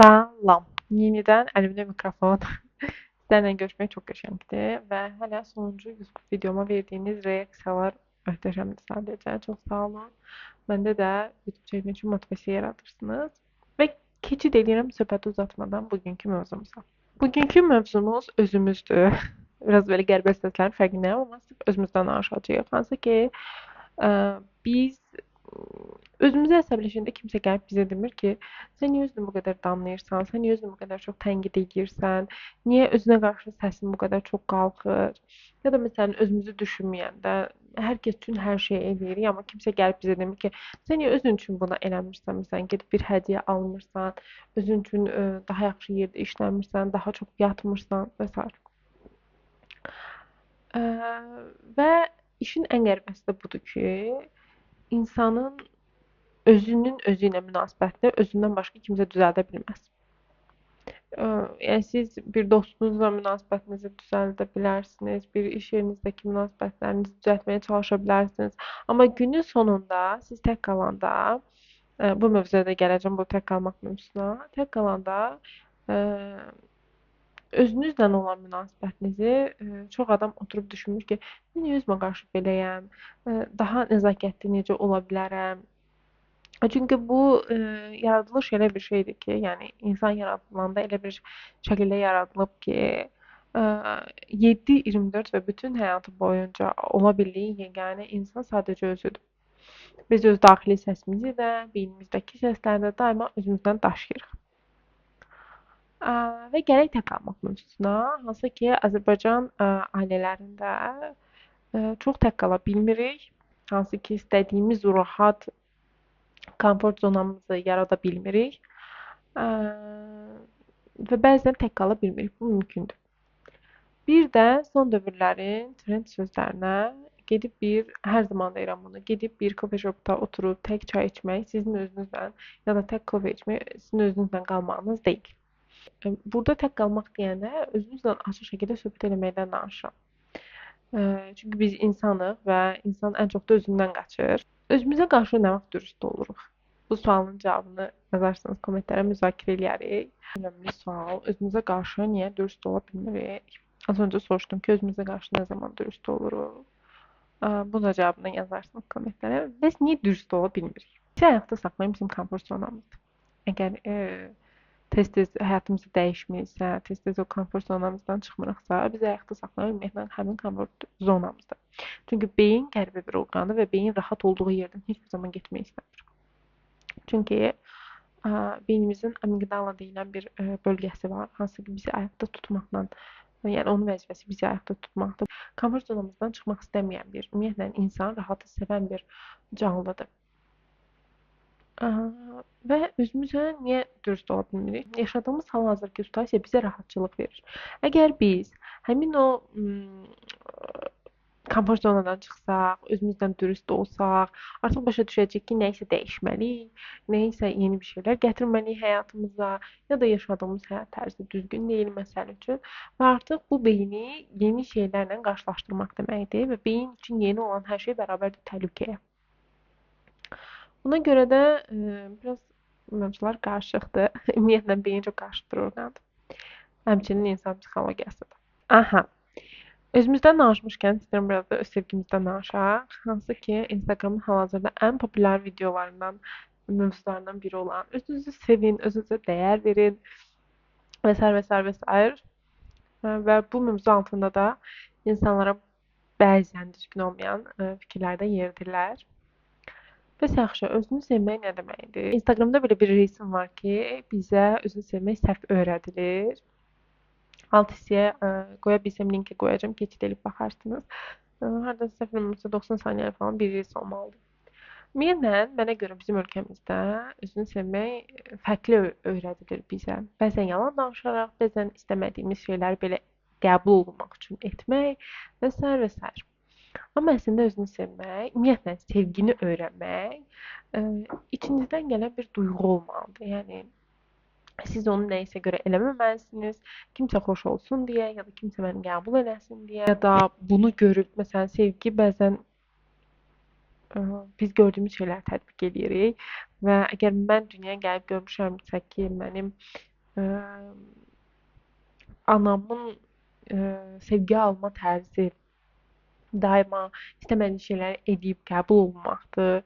Salam. Yenidən əlimdə mikrofon. Sizlərlə görüşmək çox qəşəngdir və hələ sonuncu YouTube videoma verdiyiniz reaksiyalar möhtəşəmdir sadəcə. Çox sağ olun. Məndə də YouTube çəkmək üçün motivasiya yaradırsınız. Və keçid edirəm söhbəti uzatmadan bugünkü mövzumuza. Bugünkü mövzumuz özümüzdür. Biraz belə qəribə səslərin fərqindəyəm, amma sırf özümüzdən danışacağıq. Hansı ki, biz özümüzü əsəbləşəndə kimsə gəlib bizə demir ki, sən niyə özünü bu qədər danlayırsan, sən niyə özünü bu qədər çox tənqid edirsən, niyə özünə qarşı səsin bu qədər çox qalxır? Ya da məsələn özümüzü düşünməyəndə hər kəs üçün hər şey eləyirik, amma kimsə gəlib bizə demir ki, sən niyə özün üçün buna eləmirsən, məsələn gedib bir hədiyyə almırsan, özün üçün daha yaxşı yerdə işləmirsən, daha çox yatmırsan və s. Və işin ən qəribəsi də budur ki, insanın özünün özü ilə münasibətini özündən başqa kimsə düzəldə bilməz. Yəni siz bir dostunuzla münasibətinizi düzəldə bilərsiniz, bir iş yerinizdəki münasibətlərinizi düzəltməyə çalışa bilərsiniz. Amma günün sonunda siz tək qalanda, bu mövzuya da gələcəm, bu tək qalmaq mövzusuna. Tək qalanda özünüzlə olan münasibətinizi çox adam oturub düşünmür ki, mən niyə özümə qarşı beləyəm, daha nəzakətli necə ola bilərəm? Çünki bu yaradılış elə bir şeydir ki, yəni insan yaradılanda elə bir şəkildə yaradılıb ki, 7/24 və bütün həyatı boyunca ola bildiyi yeganə insan sadəcə özüdür. Biz öz daxili səsimizi də, beynimizdəki səsləri də daima özümüzdən daşıyırıq. Və gələk tək qalmaq mövzusuna, hansı ki, Azərbaycan ailələrində çox tək qala bilmirik, hansı ki, istədiyimiz rahat komfort zonamızı yarada bilmirik və bəzən tək qala bilmirik. Bu mümkündür. Bir də son dövrlərin trend sözlərinə hər zaman deyirəm bunu, gedib bir kofe shopda oturub tək çay içmək sizin özünüzlə ya da tək kofe içmək sizin özünüzlə qalmağınız deyil. Burada tək qalmaq deyəndə özünüzlə açıq şəkildə söhbət eləməkdən danışıram. Çünki biz insanıq və insan ən çox da özündən qaçır. Özümüzə qarşı nə vaxt dürüst oluruq? Bu sualın cavabını yazarsanız kommentlərə müzakirə eləyərik. Önəmli sual, özümüzə qarşı niyə dürüst ola bilmirik? Az öncə soruşdum ki, özümüzə qarşı nə zaman dürüst oluruq? Bu da cavabını yazarsınız kommentlərə. Biz niyə dürüst ola bilmirik? Bizi ayaqda saxlayan bizim komfort zonamızdır. Əgər tez-tez həyatımızı dəyişmiriksə, tez-tez o komfort zonamızdan çıxmırıqsa, bizi ayaqda saxlayan ümumiyyətlə həmin komfort zonamızdır. Çünki beyin qəribə bir orqandır və beyin rahat olduğu yerdən heç bir zaman getmək istəmir. Çünki beynimizin amigdala deyilən bir bölgəsi var, hansı ki bizi ayaqda tutmaqla, yəni onun vəzifəsi bizi ayaqda tutmaqdır. Komfort zonamızdan çıxmaq istəməyən bir, ümumiyyətlə insan rahatı sevən bir canlıdır. Və özümüzə niyə dürüst ola bilmirik? Yaşadığımız hal-hazırki situasiya bizə rahatçılıq verir. Əgər biz həmin o komfort zonadan çıxsaq, özümüzdən dürüst olsaq, artıq başa düşəcəyik ki, nə isə dəyişməliyik, nə isə yeni bir şeylər gətirməliyik həyatımıza, ya da yaşadığımız həyat tərzi düzgün deyil məsəl üçün və artıq bu beyni yeni şeylərlə qarşılaşdırmaq deməkdir və beyin üçün yeni olan hər şey bərabərdir təhlükəyə. Buna görə də biraz mövzular qarışıqdır. Ümumiyyətlə beyin çox qarışıq bir orqandır. Həmçinin insan psixologiyası da. Aha. Özümüzdən danışmışkən istəyirəm biraz da öz sevgimizdən danışaq. Hansı ki, Instagramın hal-hazırda ən populyar videolarından, mövzularından biri olan özünüzü sevin, özünüzə dəyər verin və s. və s. və s. Və bu mövzu altında da insanlara bəzən düzgün olmayan fikirlər də yeridirlər. Bəs yaxşı, özünü sevmək nə deməkdir? Instagramda belə bir resim var ki, bizə özünü sevmək səhv öyrədilir. Alt hissəyə qoya bilsəm linki qoyacağam, keçid edib baxarsınız. Harada səhv bilmirəmsə 90 saniyə falan bir reels olmalıdır. Ümumiyyətlə, mənə görə bizim ölkəmizdə özünü sevmək fərqli öyrədilir bizə. Bəzən yalan danışaraq, bəzən istəmədiyimiz şeyləri belə qəbul olunmaq üçün etmək və s. və s. Amma əslində özünü sevmək, ümumiyyətlə sevgini öyrənmək içinizdən gələn bir duyğu olmalıdır. Yəni siz onu nəyisə görə eləməməlisiniz. Kimsə xoş olsun deyə, ya da kimsə məni qəbul eləsin deyə, ya da bunu görüb, məsələn, sevgi bəzən biz gördüyümüz şeyləri tətbiq edirik və əgər mən dünyaya gəlib görmüşəmsə ki, mənim Eee, Anamın sevgi alma tərzi daima istəmədiyi şeyləri edib qəbul olunmaqdır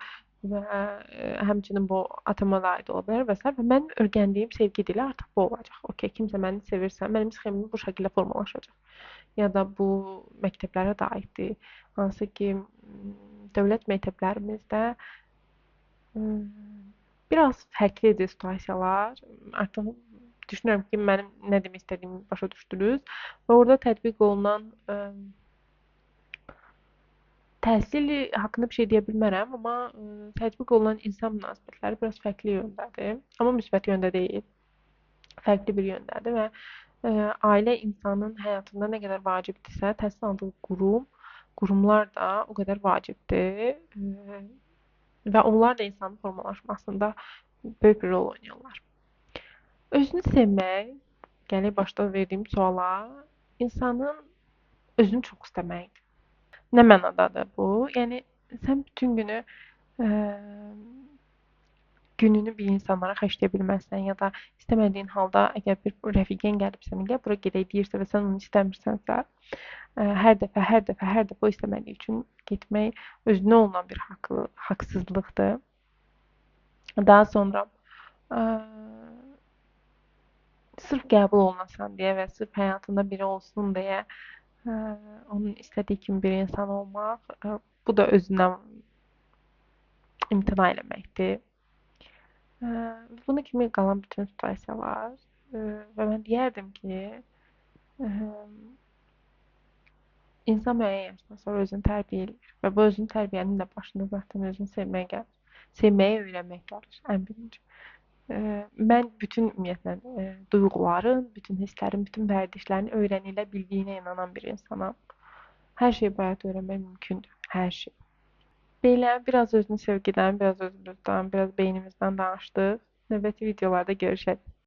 və həmçinin bu atama da aid ola bilər və sair. Və mənim öyrəndiyim sevgi dili artıq bu olacaq. Okay, kimsə məni sevirsə, mənim sxemim bu şəkildə formalaşacaq. Ya da bu məktəblərə də aiddir. Hansı ki, dövlət məktəblərimizdə biraz fərqlidir situasiyalar. Artıq düşünürəm ki, mənim nə demək istədiyimi başa düşdünüz. Və orada tətbiq olunan təhsil haqqında bir şey deyə bilmərəm, amma tətbiq olunan insan münasibətləri biraz fərqli yöndədir. Amma müsbət yöndə deyil, fərqli bir yöndədir və ailə insanın həyatında nə qədər vacibdirsə, təhsil aldığı qurumlar da o qədər vacibdir. Və onlar da insanın formalaşmasında böyük bir rol oynayırlar. Özünü sevmək, gələk başda verdiyim suala, insanın özünü çox istəməyidir. Nə mənadadır bu? Yəni sən bütün gününü bir insanlara xərcləyə bilməzsən ya da istəmədiyin halda əgər bir rəfiqən gəlib sənə gəl bura gedək deyirsə və sən onu istəmirsənsə, hər dəfə o istəmədiyi üçün getmək özünə olunan bir haqsızlıqdır. Daha sonra sırf qəbul olunasan deyə və sırf həyatında biri olsun deyə onun istədiyi kimi bir insan olmaq, bu da özündən imtina eləməkdir. Buna kimi qalan bütün situasiyalar və mən deyərdim ki, insan müəyyən yaşdan sonra özünü tərbiyə eləyir və bu özünü tərbiyənin də başında zaten özünü sevməyə gəlir. Sevməyi öyrənmək gəlir ən birinci. Mən bütün ümumiyyətlə duyğuların, bütün hisslərin, bütün vərdişlərin öyrənilə bildiyinə inanan bir insanam. Hər şeyi bu həyatda öyrənmək mümkündür. Hər şey. Belə biraz özünü sevgidən, biraz özümüzdən, biraz beynimizdən danışdıq. Növbəti videolarda görüşərik.